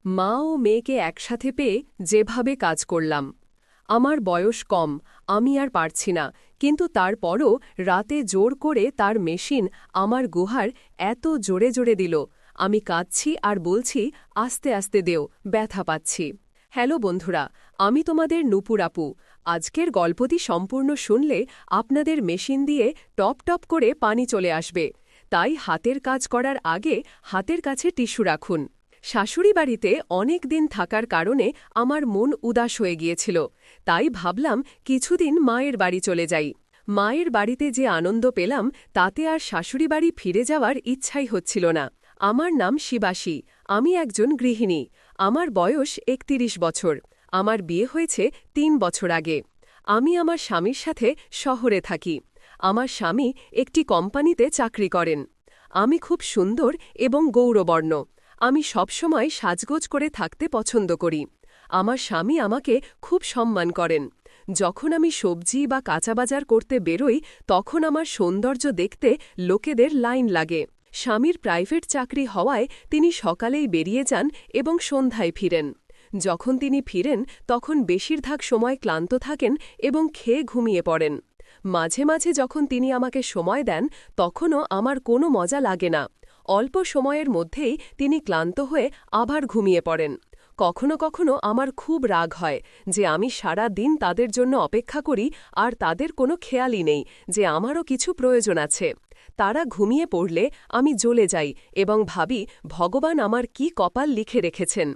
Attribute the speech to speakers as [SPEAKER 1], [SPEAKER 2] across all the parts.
[SPEAKER 1] মা ও মেয়েকে একসাথে পেয়ে যেভাবে কাজ করলাম। আমার বয়স কম, আমি আর পারছি না, কিন্তু তারপরও রাতে জোর করে তার মেশিন আমার গুহার এত জোরে জোরে দিল। আমি কাঁদছি আর বলছি, আস্তে আস্তে দেও, ব্যথা পাচ্ছি। হ্যালো বন্ধুরা, আমি তোমাদের নূপুর আপু। আজকের গল্পটি সম্পূর্ণ শুনলে আপনাদের মেশিন দিয়ে টপ টপ করে পানি চলে আসবে। তাই হাতের কাজ করার আগে হাতের কাছে টিস্যু রাখুন। শাশুড়ি বাড়িতে অনেক দিন থাকার কারণে আমার মন উদাস হয়ে গিয়েছিল, তাই ভাবলাম কিছুদিন মায়ের বাড়ি চলে যাই। মায়ের বাড়িতে যে আনন্দ পেলাম তাতে আর শাশুড়ি বাড়ি ফিরে যাওয়ার ইচ্ছাই হচ্ছিল না। আমার নাম শিবাশী, আমি একজন গৃহিণী। আমার বয়স ৩১ বছর। আমার বিয়ে হয়েছে ৩ বছর আগে। আমি আমার স্বামীর সাথে শহরে থাকি। আমার স্বামী একটি কোম্পানিতে চাকরি করেন। আমি খুব সুন্দর এবং গৌরবর্ণ। আমি সবসময় সাজগোজ করে থাকতে পছন্দ করি। আমার স্বামী আমাকে খুব সম্মান করেন। যখন আমি সবজি বা কাঁচা বাজার করতে বেরোই তখন আমার সৌন্দর্য দেখতে লোকেদের লাইন লাগে। স্বামীর প্রাইভেট চাকরি হওয়ায় তিনি সকালেই বেরিয়ে যান এবং সন্ধ্যায় ফিরেন। যখন তিনি ফিরেন তখন বেশিরভাগ সময় ক্লান্ত থাকেন এবং খেয়ে ঘুমিয়ে পড়েন। মাঝে মাঝে যখন তিনি আমাকে সময় দেন তখনও আমার কোনো মজা লাগে না। অল্প সময়ের মধ্যেই তিনি ক্লান্ত হয়ে আবার ঘুমিয়ে পড়েন। কখনো কখনো আমার খুব রাগ হয় যে আমি সারা দিন তাদের জন্য অপেক্ষা করি আর তাদের কোনো খেয়ালই নেই যে আমারও কিছু প্রয়োজন আছে। তারা ঘুমিয়ে পড়লে আমি জ্বলে যাই এবং ভাবি ভগবান আমার কি কপাল লিখে রেখেছেন।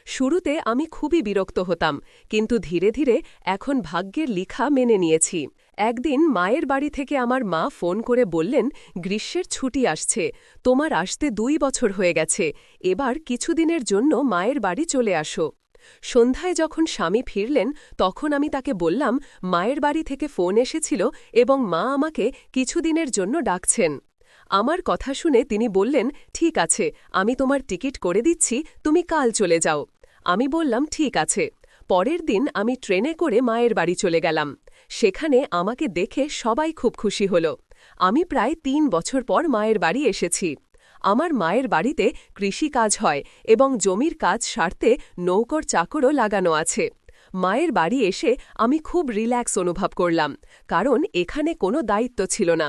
[SPEAKER 1] শুরুতে আমি খুবই বিরক্ত হতাম, কিন্তু ধীরে ধীরে এখন ভাগ্যের লিখা মেনে নিয়েছি। একদিন মায়ের বাড়ি থেকে আমার মা ফোন করে বললেন, গ্রীষ্মের ছুটি আসছে, তোমার আসতে ২ বছর হয়ে গেছে, এবার কিছুদিনের জন্য মায়ের বাড়ি চলে আসো। সন্ধ্যায় যখন স্বামী ফিরলেন তখন আমি তাকে বললাম মায়ের বাড়ি থেকে ফোন এসেছিল এবং মা আমাকে কিছুদিনের জন্য ডাকছেন। আমার কথা শুনে তিনি বললেন, ঠিক আছে, আমি তোমার টিকিট করে দিচ্ছি, তুমি কাল চলে যাও। আমি বললাম ঠিক আছে। পরের দিন আমি ট্রেনে করে মায়ের বাড়ি চলে গেলাম। সেখানে আমাকে দেখে সবাই খুব খুশি হল। আমি প্রায় ৩ বছর পর মায়ের বাড়ি এসেছি। আমার মায়ের বাড়িতে কৃষিকাজ হয় এবং জমির কাজ সারতে নৌকর চাকরও লাগানো আছে। মায়ের বাড়ি এসে আমি খুব রিল্যাক্স অনুভব করলাম, কারণ এখানে কোনো দায়িত্ব ছিল না।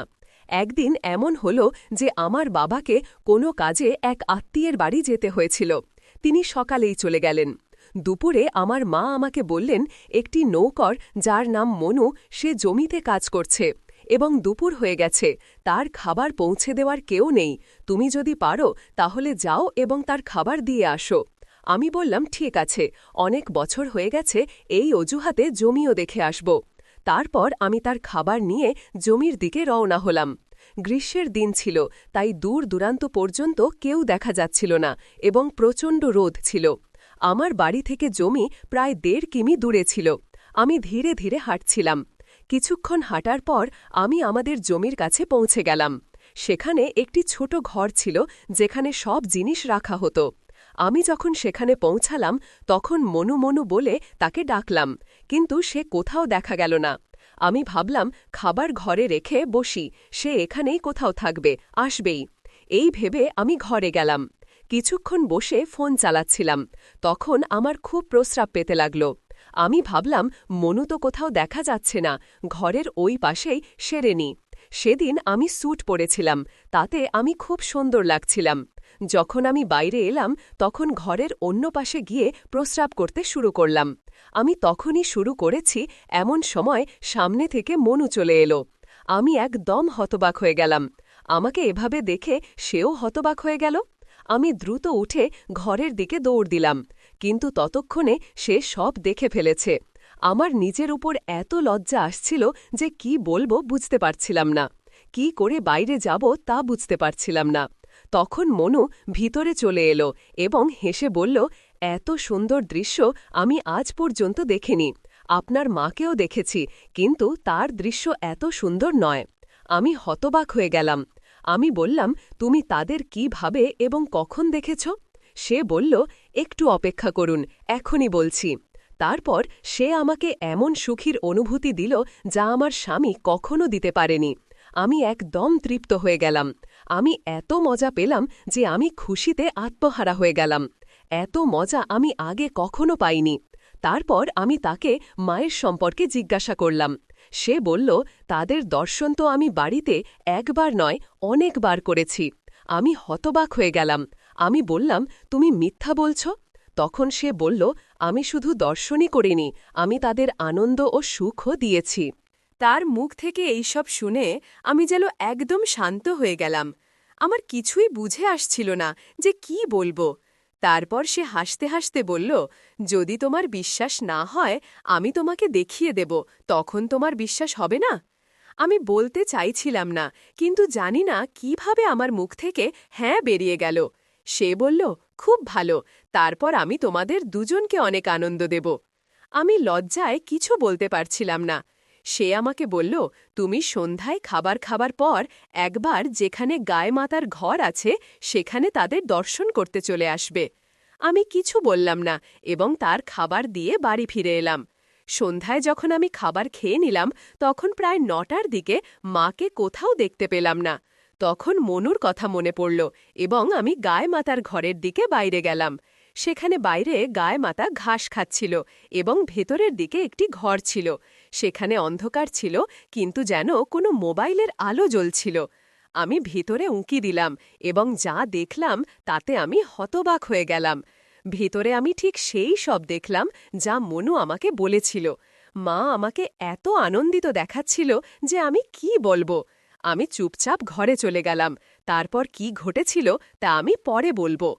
[SPEAKER 1] একদিন এমন হল যে আমার বাবাকে কোনো কাজে এক আত্মীয়ের বাড়ি যেতে হয়েছিল। তিনি সকালেই চলে গেলেন। দুপুরে আমার মা আমাকে বললেন একটি নৌকর যার নাম মনু, সে জমিতে কাজ করছে এবং দুপুর হয়ে গেছে, তার খাবার পৌঁছে দেওয়ার কেউ নেই। তুমি যদি পারো তাহলে যাও এবং তার খাবার দিয়ে আসো। আমি বললাম ঠিক আছে, অনেক বছর হয়ে গেছে, এই অজুহাতে জমিও দেখে আসব। তারপর আমি তার খাবার নিয়ে জমির দিকে রওনা হলাম। গ্রীষ্মের দিন ছিল, তাই দূর দূরান্ত পর্যন্ত কেউ দেখা যাচ্ছিল না এবং প্রচণ্ড রোদ ছিল। আমার বাড়ি থেকে জমি প্রায় ১.৫ কিমি দূরে ছিল। আমি ধীরে ধীরে হাঁটছিলাম। কিছুক্ষণ হাঁটার পর আমি আমাদের জমির কাছে পৌঁছে গেলাম। সেখানে একটি ছোট ঘর ছিল যেখানে সব জিনিস রাখা হতো। আমি যখন সেখানে পৌঁছালাম তখন মনু মনু বলে তাকে ডাকলাম, কিন্তু সে কোথাও দেখা গেল না। আমি ভাবলাম খাবার ঘরে রেখে বসি, সে এখানেই কোথাও থাকবে, আসবেই। এই ভেবে আমি ঘরে গেলাম। কিছুক্ষণ বসে ফোন চালাচ্ছিলাম, তখন আমার খুব প্রস্রাব পেতে লাগল। আমি ভাবলাম মনু তো কোথাও দেখা যাচ্ছে না, ঘরের ওই পাশেই সেরে নি। সেদিন আমি স্যুট পরেছিলাম, তাতে আমি খুব সুন্দর লাগছিলাম। যখন আমি বাইরে এলাম তখন ঘরের অন্য পাশে গিয়ে প্রস্রাব করতে শুরু করলাম। আমি তখনই শুরু করেছি, এমন সময় সামনে থেকে মনু চলে এলো। আমি একদম হতবাক হয়ে গেলাম। আমাকে এভাবে দেখে সেও হতবাক হয়ে গেল। আমি দ্রুত উঠে ঘরের দিকে দৌড় দিলাম, কিন্তু ততক্ষণে সে সব দেখে ফেলেছে। আমার নিজের উপর এত লজ্জা আসছিল যে কি বলবো বুঝতে পারছিলাম না, কি করে বাইরে যাব তা বুঝতে পারছিলাম না। তখন মনু ভিতরে চলে এলো এবং হেসে বলল, এত সুন্দর দৃশ্য আমি আজ পর্যন্ত দেখিনি। আপনার মাকেও দেখেছি, কিন্তু তার দৃশ্য এত সুন্দর নয়। আমি হতবাক হয়ে গেলাম। আমি বললাম, তুমি তাদের কি ভাবে এবং কখন দেখেছ? সে বলল, একটু অপেক্ষা করুন, এখনই বলছি। তারপর সে আমাকে এমন সুখীর অনুভূতি দিল যা আমার স্বামী কখনো দিতে পারেনি। আমি একদম তৃপ্ত হয়ে গেলাম। আমি এত মজা পেলাম যে আমি খুশিতে আত্মহারা হয়ে গেলাম। এত মজা আমি আগে কখনো পাইনি। তারপর আমি তাকে মায়ের সম্পর্কে জিজ্ঞাসা করলাম। সে বলল, তাদের দর্শন তো আমি বাড়িতে একবার নয় অনেকবার করেছি। আমি হতবাক হয়ে গেলাম। আমি বললাম, তুমি মিথ্যা বলছ? তখন সে বলল, আমি শুধু দর্শনই করিনি, আমি তাদের আনন্দ ও সুখও দিয়েছি। তার মুখ থেকে এইসব শুনে আমি যেন একদম শান্ত হয়ে গেলাম। আমার কিছুই বুঝে আসছিল না যে কি বলবো। তারপর সে হাসতে হাসতে বলল, যদি তোমার বিশ্বাস না হয় আমি তোমাকে দেখিয়ে দেব, তখন তোমার বিশ্বাস হবে না? আমি বলতে চাইছিলাম না, কিন্তু জানি না কিভাবে আমার মুখ থেকে হ্যাঁ বেরিয়ে গেল। সে বলল, খুব ভালো, তারপর আমি তোমাদের দুজনকে অনেক আনন্দ দেব। আমি লজ্জায় কিছু বলতে পারছিলাম না। সে আমাকে বলল, তুমি সন্ধ্যায় খাবার খাবার পর একবার যেখানে গায়ে মাতার ঘর আছে সেখানে তাদের দর্শন করতে চলে আসবে। আমি কিছু বললাম না এবং তার খাবার দিয়ে বাড়ি ফিরে এলাম। সন্ধ্যায় যখন আমি খাবার খেয়ে নিলাম তখন প্রায় ৯টার দিকে মাকে কোথাও দেখতে পেলাম না। তখন মনুর কথা মনে পড়ল এবং আমি গায়ে মাতার ঘরের দিকে বাইরে গেলাম। সেখানে বাইরে গায়ে মাতা ঘাস খাচ্ছিল এবং ভেতরের দিকে একটি ঘর ছিল। সেখানে অন্ধকার ছিল, কিন্তু যেন কোনো মোবাইলের আলো জ্বলছিল। আমি ভিতরে উঁকি দিলাম এবং যা দেখলাম তাতে আমি হতবাক হয়ে গেলাম। ভিতরে আমি ঠিক সেই সব দেখলাম যা মনু আমাকে বলেছিল। মা আমাকে এত আনন্দিত দেখাচ্ছিল যে আমি কি বলবো। আমি চুপচাপ ঘরে চলে গেলাম। তারপর কি ঘটেছিল তা আমি পরে বলবো।